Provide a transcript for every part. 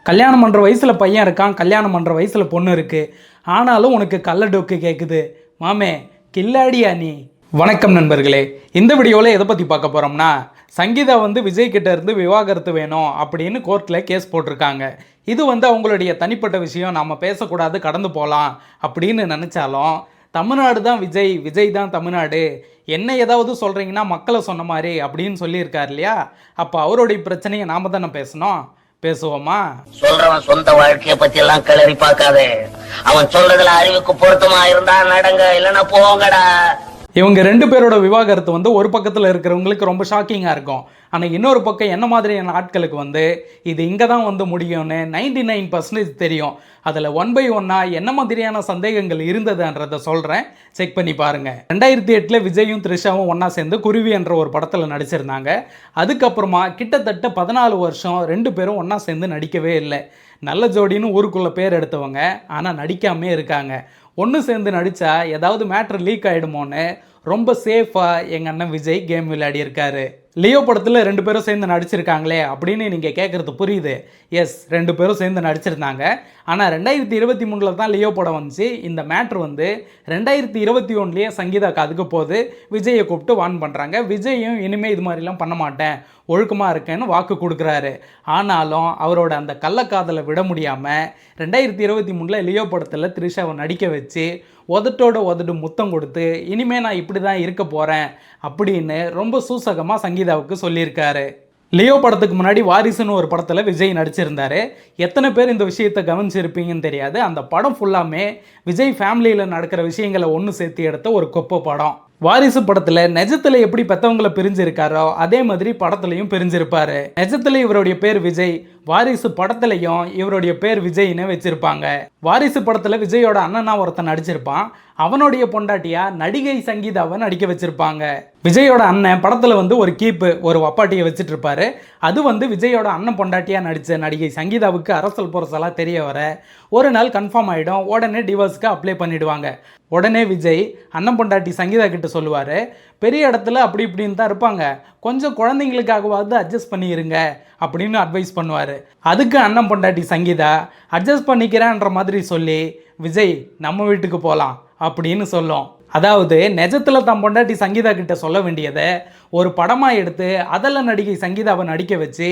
கல்யாணம் பண்ணுற வயசில் பையன் இருக்கான், கல்யாணம் பண்ணுற வயசில் பொண்ணு இருக்குது. ஆனாலும் உனக்கு கள்ள டொக்கு கேட்குது. மாமே கில்லாடியா நீ? வணக்கம் நண்பர்களே. இந்த வீடியோவில் எதை பற்றி பார்க்க போகிறோம்னா, சங்கீதா விஜய் கிட்ட இருந்து விவாகரத்து வேணும் அப்படின்னு கோர்ட்டில் கேஸ் போட்டிருக்காங்க. இது அவங்களுடைய தனிப்பட்ட விஷயம், நாம் பேசக்கூடாது, கடந்து போகலாம் அப்படின்னு நினச்சாலும், தமிழ்நாடு தான் விஜய், விஜய் தான் தமிழ்நாடு, என்ன ஏதாவது சொல்கிறீங்கன்னா மக்களை சொன்ன மாதிரி அப்படின்னு சொல்லியிருக்கார் இல்லையா? அப்போ அவருடைய பிரச்சனையை நாம் தானே பேசணும். பேசுவோமா? சொல்றவன் சொந்த வாழ்க்கைய பத்தி எல்லாம் கிளறி பார்க்காதே. அவன் சொல்றதுல அறிவுக்கு பொருத்தமா இருந்தா நடங்க, இல்லைன்னா போங்கடா. இவங்க ரெண்டு பேரோட விவாகரத்து ஒரு பக்கத்தில் இருக்கிறவங்களுக்கு ரொம்ப ஷாக்கிங்காக இருக்கும். ஆனால் இன்னொரு பக்கம் என்ன மாதிரியான ஆட்களுக்கு இது இங்கே தான் முடியும்னு 99% தெரியும். அதில் 1 by 1 என்ன மாதிரியான சந்தேகங்கள் இருந்ததுன்றதை சொல்கிறேன், செக் பண்ணி பாருங்கள். 2008 விஜயும் த்ரிஷாவும் ஒன்றா சேர்ந்து குருவி என்ற ஒரு படத்தில் நடிச்சிருந்தாங்க. அதுக்கப்புறமா கிட்டத்தட்ட 14 வருஷம் ரெண்டு பேரும் ஒன்றா சேர்ந்து நடிக்கவே இல்லை. நல்ல ஜோடின்னு ஊருக்குள்ளே பேர் எடுத்தவங்க, ஆனால் நடிக்காமே இருக்காங்க. ஒன்று சேர்ந்து நடித்தா ஏதாவது மேட்ரு லீக் ஆகிடுமோன்னு ரொம்ப சேஃபாக எங்கள் அண்ணன் விஜய் கேம் விளையாடி இருக்காரு. லியோ படத்தில் ரெண்டு பேரும் சேர்ந்து நடிச்சிருக்காங்களே அப்படின்னு நீங்கள் கேட்குறது புரியுது. எஸ், ரெண்டு பேரும் சேர்ந்து நடிச்சிருந்தாங்க. ஆனால் 2023 தான் லியோ படம் வந்துச்சு. இந்த மேட்ரு 2021 சங்கீதா காதுக்கு போது விஜயை கூப்பிட்டு வான் பண்ணுறாங்க. விஜயும் இனிமேல் இது மாதிரிலாம் பண்ண மாட்டேன், ஒழுக்கமாக இருக்கேன்னு வாக்கு கொடுக்குறாரு. ஆனாலும் அவரோட அந்த கள்ளக்காதலை விட முடியாமல் 2023 லியோ படத்தில் த்ரிஷாவை நடிக்க வச்சு உதட்டோட உதட்டு முத்தம் கொடுத்து இனிமேல் நான் இப்படி தான் இருக்க போகிறேன் அப்படின்னு ரொம்ப சூசகமாக சங்கீதாவுக்கு சொல்லியிருக்காரு. லியோ படத்துக்கு முன்னாடி வாரிசுன்னு ஒரு படத்தில் விஜய் நடிச்சிருந்தார். எத்தனை பேர் இந்த விஷயத்தை கவனிச்சிருப்பீங்கன்னு தெரியாது. அந்த படம் ஃபுல்லாமே விஜய் ஃபேமிலியில் நடக்கிற விஷயங்களை ஒன்று சேர்த்து எடுத்த ஒரு கொப்பை படம். வாரிசு படத்தில் நிஜத்தில் எப்படி பெற்றவங்களை பிரிஞ்சிருக்காரோ அதே மாதிரி படத்துலையும் பிரிஞ்சிருப்பாரு. நிஜத்தில் இவருடைய பேர் விஜய், வாரிசு படத்துலையும் இவருடைய பேர் விஜய்னு வச்சிருப்பாங்க. வாரிசு படத்தில் விஜயோட அண்ணனா ஒருத்தன் நடிச்சிருப்பான். அவனுடைய பொண்டாட்டியா நடிகை சங்கீதாவை நடிக்க வச்சிருப்பாங்க. விஜயோட அண்ணன் படத்தில் ஒரு கீப்பு, ஒரு வப்பாட்டியை வச்சுட்டு இருப்பாரு. அது விஜயோட அண்ணன் பொண்டாட்டியா நடித்த நடிகை சங்கீதாவுக்கு அரசல் புரசலாக தெரிய வர ஒரு நாள் கன்ஃபார்ம் ஆகிடும். உடனே டிவோர்ஸ்க்கு அப்ளை பண்ணிடுவாங்க. உடனே விஜய் அண்ணன் பொண்டாட்டி சங்கீதா கிட்ட சொல்லுவார், பெரிய இடத்துல அப்படி இப்படின்னு தான் இருப்பாங்க, கொஞ்சம் குழந்தைங்களுக்காகவாவது அட்ஜஸ்ட் பண்ணிடுங்க அப்படின்னு அட்வைஸ் பண்ணுவார். அதுக்கு அண்ணன் பொண்டாட்டி சங்கீதா அட்ஜஸ்ட் பண்ணிக்கிறேன்ற மாதிரி சொல்லி, விஜய் நம்ம வீட்டுக்கு போகலாம் அப்படின்னு சொல்லும். அதாவது நிஜத்தில் தான் பொண்டாட்டி சங்கீதா கிட்ட சொல்ல வேண்டியதை ஒரு படமாக எடுத்து அதில் நடிகை சங்கீதாவை நடிக்க வச்சு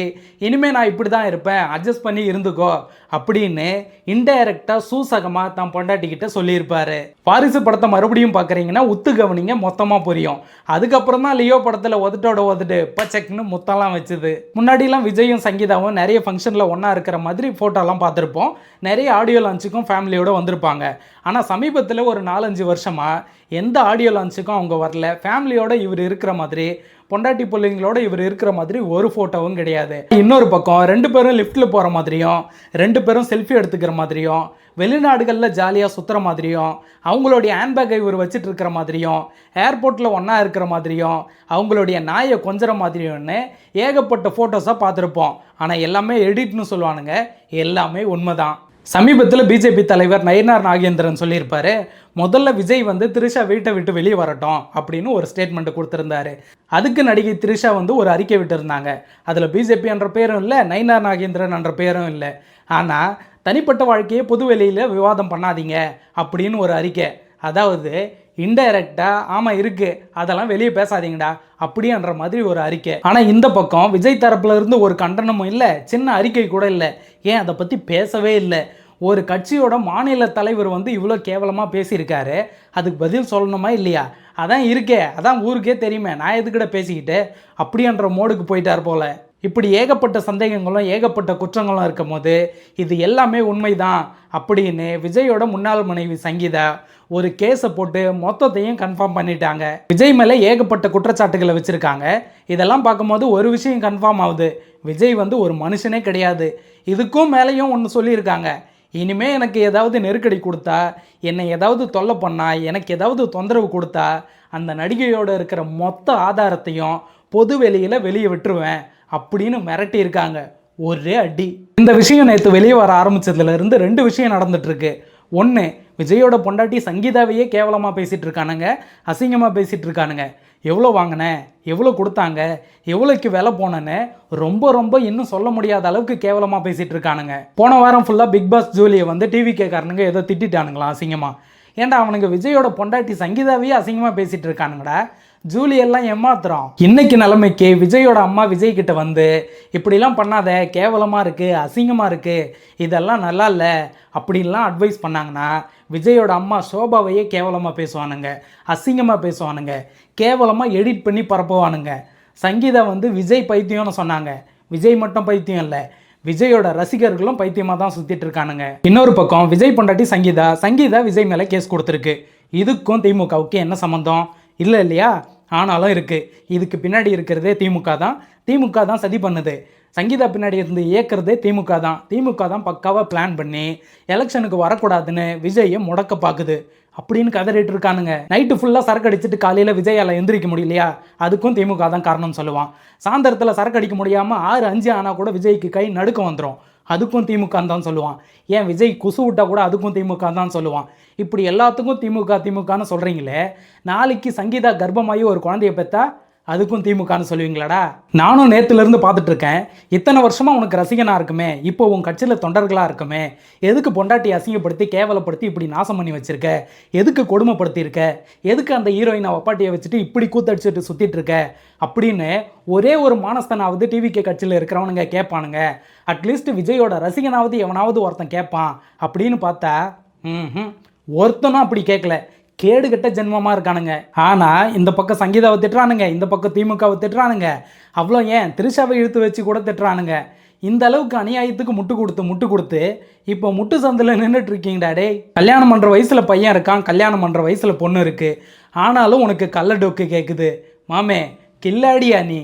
இனிமேல் நான் இப்படி தான் இருப்பேன், அட்ஜஸ்ட் பண்ணி இருந்துக்கோ அப்படின்னு இன்டைரக்டாக சூசகமாக தான் பொண்டாட்டிக்கிட்ட சொல்லியிருப்பார். வாரிசு படத்தை மறுபடியும் பார்க்குறீங்கன்னா உத்து கவனிங்க, மொத்தமாக புரியும். அதுக்கப்புறம் தான் லியோ படத்தில் உதட்டோட உதட்டு பச்சைக்குன்னு முத்தெல்லாம் வச்சுது. முன்னாடிலாம் விஜயும் சங்கீதாவும் நிறைய ஃபங்க்ஷனில் ஒன்றா இருக்கிற மாதிரி ஃபோட்டோலாம் பார்த்துருப்போம். நிறைய ஆடியோ லான்ச்சுக்கும் ஃபேமிலியோடு வந்திருப்பாங்க. ஆனால் சமீபத்தில் ஒரு 4-5 வருஷமாக எந்த ஆடியோ லான்ச்சுக்கும் அவங்க வரல. ஃபேமிலியோடு இவர் இருக்கிற மாதிரி, பொண்டாட்டி பிள்ளைங்களோட இவர் இருக்கிற மாதிரி ஒரு ஃபோட்டோவும் கிடையாது. இன்னொரு பக்கம் ரெண்டு பேரும் லிஃப்ட்டில் போகிற மாதிரியும், ரெண்டு பேரும் செல்ஃபி எடுத்துக்கிற மாதிரியும், வெளிநாடுகளில் ஜாலியாக சுற்றுற மாதிரியும், அவங்களுடைய ஹேண்ட்பேக்கை இவர் வச்சுட்டு இருக்கிற மாதிரியும், ஏர்போர்ட்டில் ஒன்றா இருக்கிற மாதிரியும், அவங்களுடைய நாயை கொஞ்சற மாதிரியும்னு ஏகப்பட்ட ஃபோட்டோஸாக பார்த்துருப்போம். ஆனால் எல்லாமே எடிட்னு சொல்லுவானுங்க, எல்லாமே உண்மைதான். சமீபத்தில் பிஜேபி தலைவர் நயினார் நாகேந்திரன் சொல்லியிருப்பார், முதல்ல விஜய் த்ரிஷா வீட்டை விட்டு வெளியே வரட்டும் அப்படின்னு ஒரு ஸ்டேட்மெண்ட்டு கொடுத்துருந்தாரு. அதுக்கு நடிகை த்ரிஷா ஒரு அறிக்கை விட்டுருந்தாங்க. அதில் பிஜேபி என்ற பேரும் இல்லை, நயினார் நாகேந்திரன் என்ற பேரும் இல்லை. ஆனால் தனிப்பட்ட வாழ்க்கையை பொது வெளியில் விவாதம் பண்ணாதீங்க அப்படின்னு ஒரு அறிக்கை. அதாவது இன்டைரக்டாக ஆமாம் இருக்குது, அதெல்லாம் வெளியே பேசாதீங்கடா அப்படின்ற மாதிரி ஒரு அறிக்கை. ஆனால் இந்த பக்கம் விஜய் தரப்புல இருந்து ஒரு கண்டனமும் இல்லை, சின்ன அறிக்கை கூட இல்லை. ஏன் அதை பற்றி பேசவே இல்லை. ஒரு கட்சியோட மாநில தலைவர் இவ்வளோ கேவலமாக பேசியிருக்காரு, அதுக்கு பதில் சொல்லணுமா இல்லையா? அதான் இருக்கே, அதான் ஊருக்கே தெரியுமே, நான் எதுக்கிட்ட பேசிக்கிட்டு அப்படின்ற மோடுக்கு போயிட்டார் போல். இப்படி ஏகப்பட்ட சந்தேகங்களும் ஏகப்பட்ட குற்றங்களும் இருக்கும் போது இது எல்லாமே உண்மைதான் அப்படின்னு விஜயோட முன்னாள் மனைவி சங்கீதா ஒரு கேஸை போட்டு மொத்தத்தையும் கன்ஃபார்ம் பண்ணிட்டாங்க. விஜய் மேலே ஏகப்பட்ட குற்றச்சாட்டுகளை வச்சுருக்காங்க. இதெல்லாம் பார்க்கும்போது ஒரு விஷயம் கன்ஃபார்ம் ஆகுது, விஜய் ஒரு மனுஷனே கிடையாது. இதுக்கும் மேலேயும் ஒன்று சொல்லியிருக்காங்க, இனிமேல் எனக்கு ஏதாவது நெருக்கடி கொடுத்தா, என்னை ஏதாவது தொல்லை பண்ணால், எனக்கு ஏதாவது தொந்தரவு கொடுத்தா அந்த நடிகையோடு இருக்கிற மொத்த ஆதாரத்தையும் பொது வெளியில் வெளியே விட்டுருவேன் அப்படின்னு மிரட்டியிருக்காங்க. ஒரே அடி. இந்த விஷயம் நேற்று வெளியே வர ஆரம்பித்ததுலேருந்து 2 விஷயம் நடந்துகிட்ருக்கு. ஒன்று, விஜயோட பொண்டாட்டி சங்கீதாவையே கேவலமாக பேசிகிட்டு இருக்கானுங்க, அசிங்கமாக பேசிகிட்டு இருக்கானுங்க. எவ்வளோ வாங்கினேன், எவ்வளோ கொடுத்தாங்க, எவ்வளோக்கு விலை போனேன்னு ரொம்ப இன்னும் சொல்ல முடியாத அளவுக்கு கேவலமாக பேசிகிட்டு இருக்கானுங்க. போன வாரம் ஃபுல்லாக பிக் பாஸ் ஜூலியை வந்து டிவி கேட்காரனுங்க ஏதோ திட்டானுங்களாம் அசிங்கமாக. ஏன்டா அவனுங்க விஜயோட பொண்டாட்டி சங்கீதாவையே அசிங்கமாக பேசிகிட்டு இருக்கானுங்கடா. ஜூலியெல்லாம் ஏமாத்துறோம். இன்னைக்கு நிலைமைக்கு விஜயோட அம்மா விஜய் கிட்ட வந்து இப்படிலாம் பண்ணாத, கேவலமாக இருக்குது, அசிங்கமாக இருக்குது, இதெல்லாம் நல்லா இல்லை அப்படின்லாம் அட்வைஸ் பண்ணாங்கன்னா விஜயோட அம்மா சோபாவையே கேவலமாக பேசுவானுங்க, அசிங்கமாக பேசுவானுங்க, கேவலமாக எடிட் பண்ணி பரப்புவானுங்க. சங்கீதா வந்து விஜய் பைத்தியம்னு சொன்னாங்க. விஜய் மட்டும் பைத்தியம் இல்லை, விஜயோட ரசிகர்களும் பைத்தியமாக தான் சுற்றிட்டு இருக்கானுங்க. இன்னொரு பக்கம் விஜய் பொண்டாட்டி சங்கீதா விஜய் மேலே கேஸ் கொடுத்துருக்கு. இதுக்கும் திமுகவுக்கு என்ன சம்மந்தம்? இல்லை இல்லையா? ஆனாலும் இருக்குது. இதுக்கு பின்னாடி இருக்கிறதே திமுக தான் சதி பண்ணுது. சங்கீதா பின்னாடி இருந்து இயக்கிறதே திமுக தான் பக்காவாக பிளான் பண்ணி எலெக்ஷனுக்கு வரக்கூடாதுன்னு விஜயை முடக்க பார்க்குது அப்படின்னு கதறிட்டு இருக்கானுங்க. நைட்டு ஃபுல்லாக சரக்கு அடிச்சுட்டு காலையில் விஜயால் எந்திரிக்க முடியலையா? அதுக்கும் திமுக தான் காரணம் சொல்லுவான். சாயந்தரத்தில் சரக்கு அடிக்க முடியாமல் 6-5 ஆனால் கூட விஜய்க்கு கை நடுக்கம் வந்துடும். அதுக்கும் திமுக தான் சொல்லுவான். ஏன் விஜய் குசு விட்டா கூட அதுக்கும் திமுக தான் சொல்லுவான். இப்படி எல்லாத்துக்கும் திமுகன்னு சொல்கிறீங்களே, நாளைக்கு சங்கீதா கர்ப்பமாகி ஒரு குழந்தைய பெற்றா அதுக்கும் திமுகன்னு சொல்லுவீங்களாடா? நானும் நேற்றுலேருந்து பார்த்துட்டு இருக்கேன். இத்தனை வருஷமாக உனக்கு ரசிகனாக இருக்குமே, இப்போ உன் கட்சியில் தொண்டர்களாக இருக்குமே, எதுக்கு பொண்டாட்டி அசிங்கப்படுத்தி கேவலப்படுத்தி இப்படி நாசம் பண்ணி வச்சிருக்க? எதுக்கு கொடுமைப்படுத்தியிருக்க? எதுக்கு அந்த ஹீரோயினை வப்பாட்டியை வச்சுட்டு இப்படி கூத்தடிச்சுட்டு சுற்றிட்டு இருக்க அப்படின்னு ஒரே ஒரு மானஸ்தனாவது டிவிகே கட்சியில் இருக்கிறவனுங்க கேட்பானுங்க. அட்லீஸ்ட் விஜயோட ரசிகனாவது எவனாவது ஒருத்தன் கேட்பான் அப்படின்னு பார்த்தா ஒருத்தனும் அப்படி கேட்கல. கேடுகட்ட ஜென்மமாக இருக்கானுங்க. ஆனால் இந்த பக்கம் சங்கீதாவை திட்டுறானுங்க, இந்த பக்கம் திமுகவை திட்டுறானுங்க, அவ்வளோ ஏன் திரிஷாவை இழுத்து வச்சு கூட திட்டுறானுங்க. இந்த அளவுக்கு அநியாயத்துக்கு முட்டு கொடுத்து இப்போ முட்டு சந்தில் நின்றுட்டு இருக்கீங்கடா. டே, கல்யாணம் பண்ணுற வயசில் பையன் இருக்கான், கல்யாணம் பண்ணுற வயசில் பொண்ணு இருக்குது, ஆனாலும் உனக்கு கள்ள டொக்கு கேட்குது. மாமே கில்லாடியா நீ?